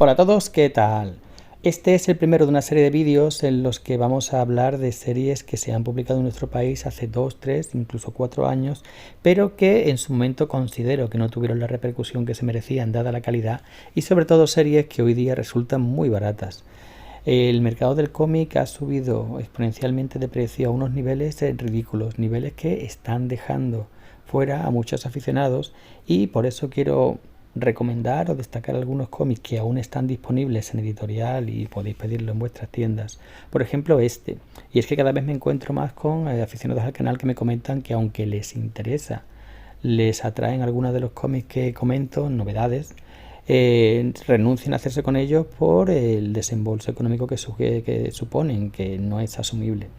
Hola a todos, ¿qué tal? Este es el primero de una serie de vídeos en los que vamos a hablar de series que se han publicado en nuestro país hace 2, 3, incluso 4 años, pero que en su momento considero que no tuvieron la repercusión que se merecían dada la calidad y sobre todo series que hoy día resultan muy baratas. El mercado del cómic ha subido exponencialmente de precio a unos niveles ridículos, niveles que están dejando fuera a muchos aficionados y por eso quiero recomendar o destacar algunos cómics que aún están disponibles en editorial y podéis pedirlo en vuestras tiendas. Por ejemplo, este. Y es que cada vez me encuentro más con aficionados al canal que me comentan que aunque les interesa, les atraen algunos de los cómics que comento, novedades, renuncian a hacerse con ellos por el desembolso económico que suponen, que no es asumible.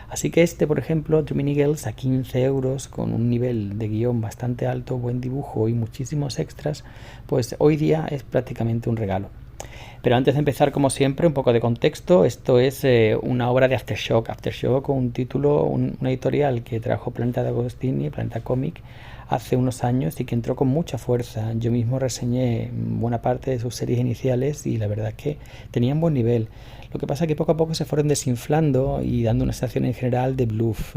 Así que este, por ejemplo, Dreaming Eagles a 15 euros, con un nivel de guión bastante alto, buen dibujo y muchísimos extras, pues hoy día es prácticamente un regalo. Pero antes de empezar, como siempre, un poco de contexto. Esto es una obra de Aftershock. Aftershock, un título, una editorial que trajo Planeta de Agostini, Planeta Comic, hace unos años y que entró con mucha fuerza. Yo mismo reseñé buena parte de sus series iniciales y la verdad es que tenían buen nivel. Lo que pasa es que poco a poco se fueron desinflando y dando una sensación en general de bluff.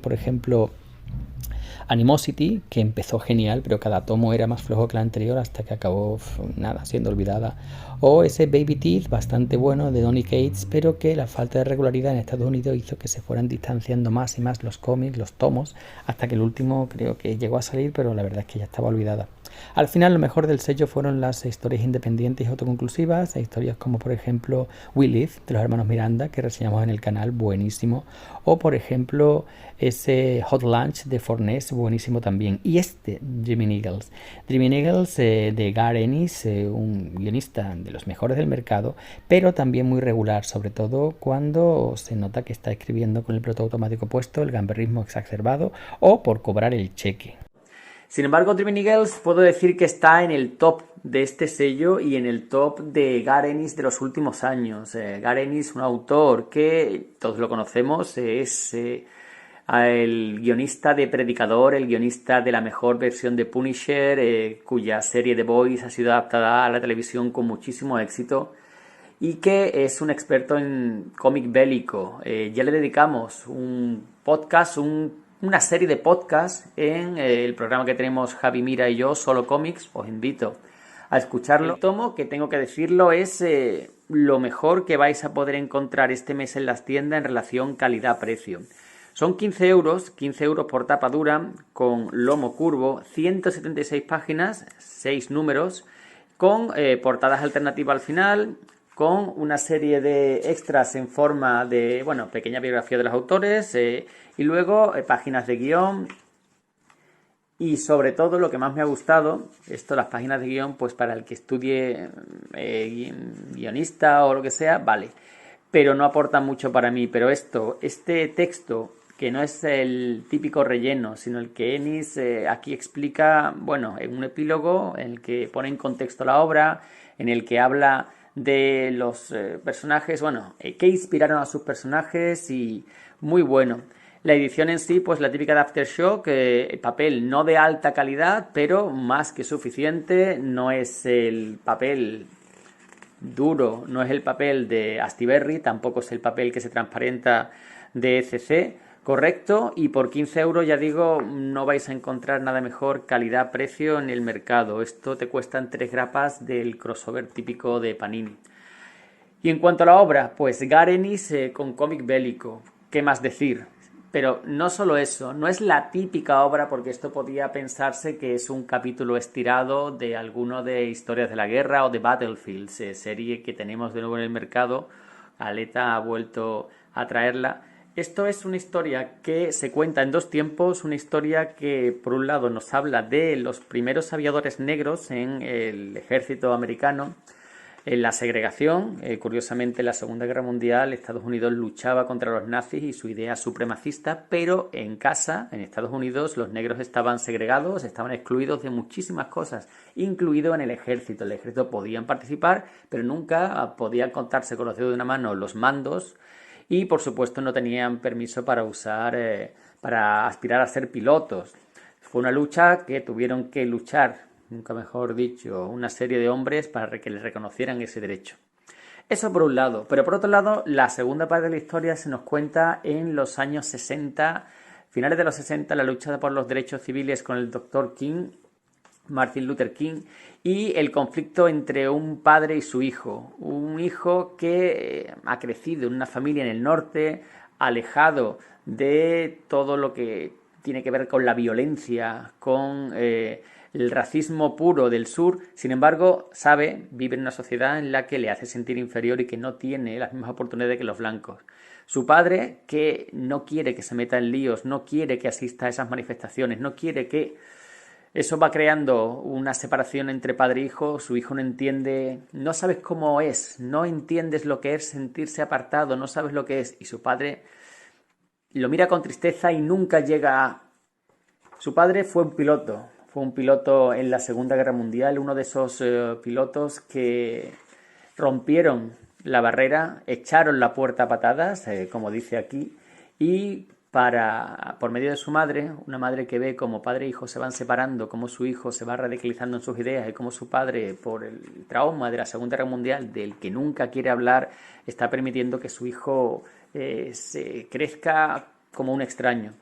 Por ejemplo, Animosity, que empezó genial, pero cada tomo era más flojo que la anterior hasta que acabó siendo olvidada. O ese Baby Teeth, bastante bueno, de Donny Cates, pero que la falta de regularidad en Estados Unidos hizo que se fueran distanciando más y más los cómics, los tomos, hasta que el último creo que llegó a salir, pero la verdad es que ya estaba olvidada. Al final lo mejor del sello fueron las historias independientes y autoconclusivas, historias como por ejemplo We Live, de los hermanos Miranda, que reseñamos en el canal, buenísimo, o por ejemplo ese Hot Lunch de Fornés, buenísimo también, y este Dreaming Eagles. Dreaming Eagles de Garth Ennis, un guionista de los mejores del mercado, pero también muy regular, sobre todo cuando se nota que está escribiendo con el piloto automático puesto, el gamberrismo exacerbado o por cobrar el cheque. Sin embargo, Dreaming Eagles puedo decir que está en el top de este sello y en el top de Garth Ennis de los últimos años. Garth Ennis, un autor que todos lo conocemos, es el guionista de Predicador, el guionista de la mejor versión de Punisher, cuya serie The Boys ha sido adaptada a la televisión con muchísimo éxito y que es un experto en cómic bélico. Ya le dedicamos un podcast, una serie de podcasts en el programa que tenemos Javi Mira y yo, Solo Comics. Os invito a escucharlo. El tomo, que tengo que decirlo, es lo mejor que vais a poder encontrar este mes en las tiendas en relación calidad-precio. Son 15 euros por tapa dura, con lomo curvo, 176 páginas, 6 números, con portadas alternativas al final, con una serie de extras en forma de, pequeña biografía de los autores, y luego páginas de guión. Y sobre todo lo que más me ha gustado, las páginas de guión, pues para el que estudie guionista o lo que sea, vale. Pero no aporta mucho para mí. Pero este texto, que no es el típico relleno, sino el que Ennis aquí explica, en un epílogo en el que pone en contexto la obra, en el que habla de los personajes, que inspiraron a sus personajes, y muy bueno. La edición en sí, pues la típica de Aftershock, papel no de alta calidad, pero más que suficiente. No es el papel duro, no es el papel de Astiberri, tampoco es el papel que se transparenta de ECC, correcto, y por 15 euros, ya digo, no vais a encontrar nada mejor calidad-precio en el mercado. Esto te cuestan 3 grapas del crossover típico de Panini. Y en cuanto a la obra, pues Garth Ennis con cómic bélico, ¿qué más decir? Pero no solo eso, no es la típica obra, porque esto podía pensarse que es un capítulo estirado de alguno de Historias de la Guerra o de Battlefield, serie que tenemos de nuevo en el mercado. Aleta ha vuelto a traerla. Esto es una historia que se cuenta en 2 tiempos, una historia que por un lado nos habla de los primeros aviadores negros en el ejército americano, en la segregación. Curiosamente, en la Segunda Guerra Mundial, Estados Unidos luchaba contra los nazis y su idea supremacista, pero en casa, en Estados Unidos, los negros estaban segregados, estaban excluidos de muchísimas cosas, incluido en el ejército. El ejército podían participar, pero nunca podían contarse con los dedos de una mano los mandos, y por supuesto no tenían permiso para para aspirar a ser pilotos. Fue una lucha que tuvieron que luchar nunca mejor dicho, una serie de hombres para que les reconocieran ese derecho. Eso por un lado, pero por otro lado, la segunda parte de la historia se nos cuenta en los años 60, finales de los 60, la lucha por los derechos civiles con el Dr. King, Martin Luther King, y el conflicto entre un padre y su hijo. Un hijo que ha crecido en una familia en el norte, alejado de todo lo que tiene que ver con la violencia, con el racismo puro del sur. Sin embargo, vive en una sociedad en la que le hace sentir inferior y que no tiene las mismas oportunidades que los blancos. Su padre, que no quiere que se meta en líos, no quiere que asista a esas manifestaciones, no quiere que... Eso va creando una separación entre padre e hijo. Su hijo no entiende, no sabes cómo es, no entiendes lo que es sentirse apartado, no sabes lo que es. Y su padre lo mira con tristeza y nunca llega a... Su padre fue un piloto en la Segunda Guerra Mundial, uno de esos pilotos que rompieron la barrera, echaron la puerta a patadas, como dice aquí, y por medio de su madre, una madre que ve cómo padre e hijo se van separando, cómo su hijo se va radicalizando en sus ideas y cómo su padre, por el trauma de la Segunda Guerra Mundial, del que nunca quiere hablar, está permitiendo que su hijo se crezca como un extraño.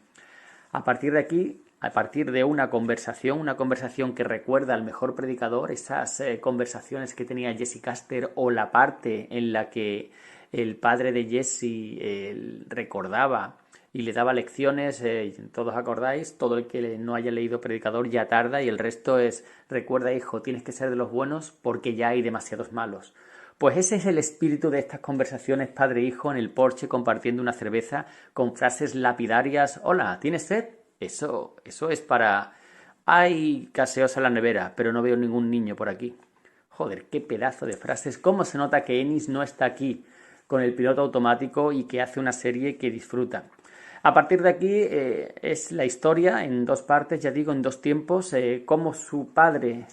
A partir de aquí, a partir de una conversación que recuerda al mejor predicador, esas conversaciones que tenía Jesse Custer, o la parte en la que el padre de Jesse recordaba y le daba lecciones, todos acordáis, todo el que no haya leído Predicador ya tarda, y el resto es: recuerda, hijo, tienes que ser de los buenos porque ya hay demasiados malos. Pues ese es el espíritu de estas conversaciones padre e hijo en el porche compartiendo una cerveza con frases lapidarias. Hola, ¿tienes sed? Eso es para... Hay gaseosa en la nevera, pero no veo ningún niño por aquí. Joder, qué pedazo de frases. ¿Cómo se nota que Ennis no está aquí con el piloto automático y que hace una serie que disfruta? A partir de aquí es la historia en dos partes, ya digo, en dos tiempos, cómo su padre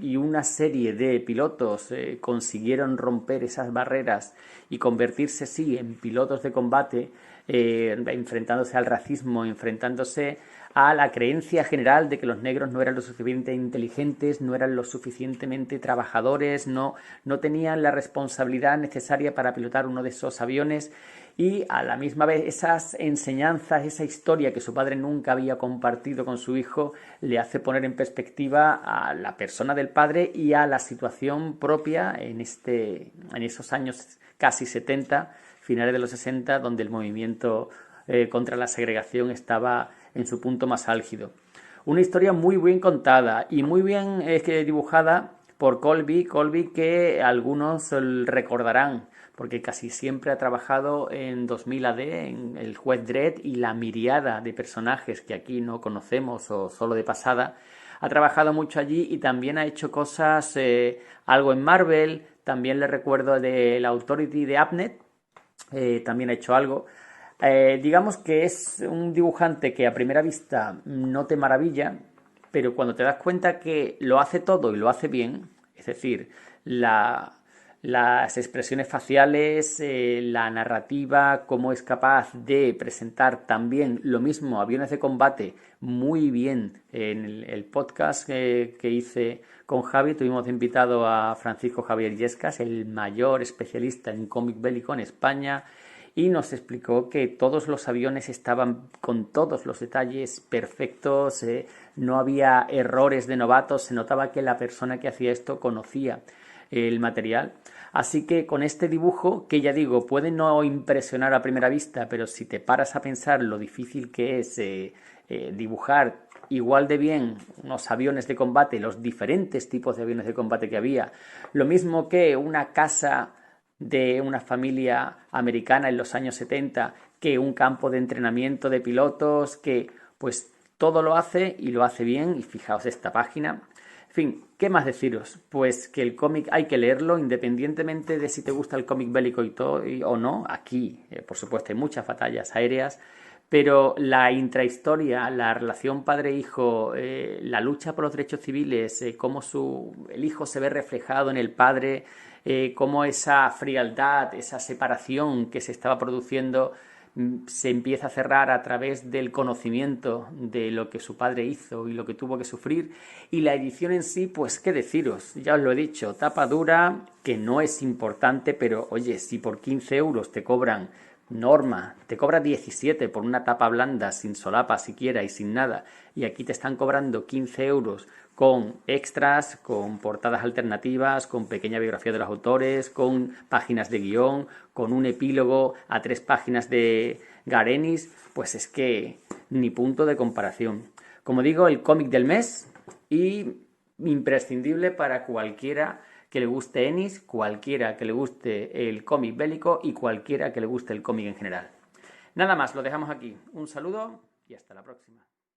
y una serie de pilotos consiguieron romper esas barreras y convertirse, sí, en pilotos de combate, enfrentándose al racismo, enfrentándose a la creencia general de que los negros no eran lo suficientemente inteligentes, no eran lo suficientemente trabajadores, no tenían la responsabilidad necesaria para pilotar uno de esos aviones. Y a la misma vez esas enseñanzas, esa historia que su padre nunca había compartido con su hijo, le hace poner en perspectiva a la persona del padre y a la situación propia en esos años casi 70, finales de los 60, donde el movimiento contra la segregación estaba en su punto más álgido. Una historia muy bien contada y muy bien dibujada por Colby, que algunos recordarán, porque casi siempre ha trabajado en 2000 AD, en El Juez Dredd y la miriada de personajes que aquí no conocemos o solo de pasada. Ha trabajado mucho allí y también ha hecho cosas, algo en Marvel. También le recuerdo de la Authority de Abnett, también ha hecho algo. Digamos que es un dibujante que a primera vista no te maravilla, pero cuando te das cuenta que lo hace todo y lo hace bien, es decir, las expresiones faciales, la narrativa, cómo es capaz de presentar también lo mismo, aviones de combate, muy bien. En el podcast que hice con Javi tuvimos de invitado a Francisco Javier Illescas, el mayor especialista en cómic bélico en España, y nos explicó que todos los aviones estaban con todos los detalles perfectos, no había errores de novatos, se notaba que la persona que hacía esto conocía el material. Así que con este dibujo, que ya digo, puede no impresionar a primera vista, pero si te paras a pensar lo difícil que es dibujar igual de bien unos aviones de combate, los diferentes tipos de aviones de combate que había, lo mismo que una casa de una familia americana en los años 70, que un campo de entrenamiento de pilotos, que pues todo lo hace y lo hace bien. Y fijaos esta página. En fin, ¿qué más deciros? Pues que el cómic hay que leerlo independientemente de si te gusta el cómic bélico o no. Aquí, por supuesto, hay muchas batallas aéreas, pero la intrahistoria, la relación padre-hijo, la lucha por los derechos civiles, cómo el hijo se ve reflejado en el padre, cómo esa frialdad, esa separación que se estaba produciendo se empieza a cerrar a través del conocimiento de lo que su padre hizo y lo que tuvo que sufrir. Y la edición en sí, pues qué deciros, ya os lo he dicho, tapa dura, que no es importante, pero oye, si por 15 euros te cobran Norma, te cobra 17 por una tapa blanda, sin solapa siquiera y sin nada, y aquí te están cobrando 15 euros con extras, con portadas alternativas, con pequeña biografía de los autores, con páginas de guión, con un epílogo a 3 páginas de Garenis, pues es que ni punto de comparación. Como digo, el cómic del mes y imprescindible para cualquiera que le guste Ennis, cualquiera que le guste el cómic bélico y cualquiera que le guste el cómic en general. Nada más, lo dejamos aquí. Un saludo y hasta la próxima.